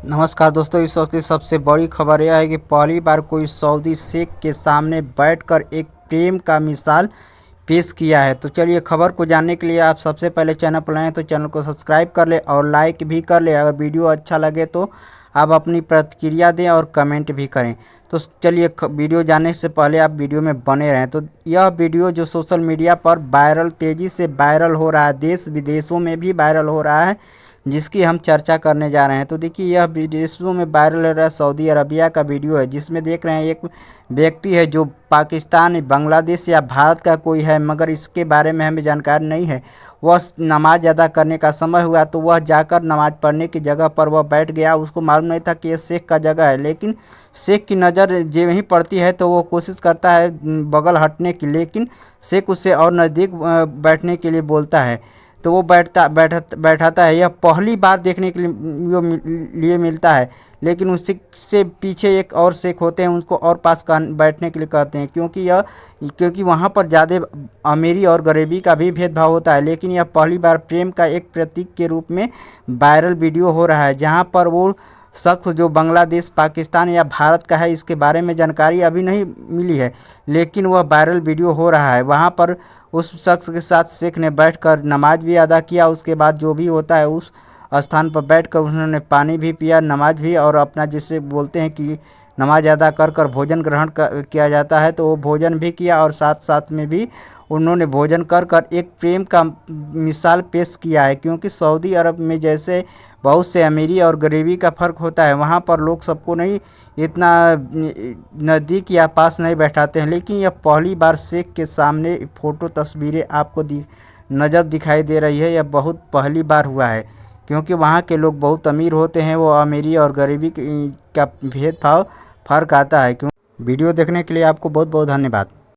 नमस्कार दोस्तों, इस वक्त की सबसे बड़ी खबर यह है कि पहली बार कोई सऊदी शेख के सामने बैठकर एक प्रेम का मिसाल पेश किया है। तो चलिए, खबर को जानने के लिए आप सबसे पहले चैनल पर नए हैं तो चैनल को सब्सक्राइब कर ले और लाइक भी कर ले। अगर वीडियो अच्छा लगे तो आप अपनी प्रतिक्रिया दें और कमेंट भी करें। तो चलिए, वीडियो जानने से पहले आप वीडियो में बने रहें। तो यह वीडियो जो सोशल मीडिया पर तेज़ी से वायरल हो रहा है, देश विदेशों में भी वायरल हो रहा है, जिसकी हम चर्चा करने जा रहे हैं। तो देखिए, यह विदेशों में वायरल हो रहा है सऊदी अरबिया का वीडियो है, जिसमें देख रहे हैं एक व्यक्ति है जो पाकिस्तान, बांग्लादेश या भारत का कोई है, मगर इसके बारे में हमें जानकारी नहीं है। वह नमाज अदा करने का समय हुआ तो वह जाकर नमाज पढ़ने की जगह पर वह बैठ गया। उसको मालूम नहीं था कि यह शेख का जगह है, लेकिन शेख की नज़र जे वहीं पड़ती है तो वो कोशिश करता है बगल हटने की, लेकिन शेख उससे और नज़दीक बैठने के लिए बोलता है तो वो बैठाता है। यह पहली बार देखने के लिए मिलता है, लेकिन उससे पीछे एक और शेख होते हैं, उनको और पास बैठने के लिए कहते हैं, क्योंकि वहाँ पर ज़्यादा अमीरी और गरीबी का भी भेदभाव होता है। लेकिन यह पहली बार प्रेम का एक प्रतीक के रूप में वायरल वीडियो हो रहा है, जहाँ पर वो शख्स जो बांग्लादेश, पाकिस्तान या भारत का है, इसके बारे में जानकारी अभी नहीं मिली है, लेकिन वह वायरल वीडियो हो रहा है। वहाँ पर उस शख्स के साथ शेख ने बैठकर नमाज भी अदा किया। उसके बाद जो भी होता है उस स्थान पर बैठकर उन्होंने पानी भी पिया, नमाज भी, और अपना जिसे बोलते हैं कि नमाज अदा कर भोजन ग्रहण किया जाता है, तो वो भोजन भी किया और साथ साथ में भी उन्होंने भोजन कर एक प्रेम का मिसाल पेश किया है। क्योंकि सऊदी अरब में जैसे बहुत से अमीरी और गरीबी का फ़र्क होता है, वहाँ पर लोग सबको नहीं इतना नज़दीक या पास नहीं बैठाते हैं। लेकिन यह पहली बार शेख के सामने फ़ोटो तस्वीरें आपको नज़र दिखाई दे रही है। यह बहुत पहली बार हुआ है, क्योंकि वहाँ के लोग बहुत अमीर होते हैं, वो अमीरी और गरीबी का भेदभाव फ़र्क आता है। क्यों वीडियो देखने के लिए आपको बहुत बहुत धन्यवाद।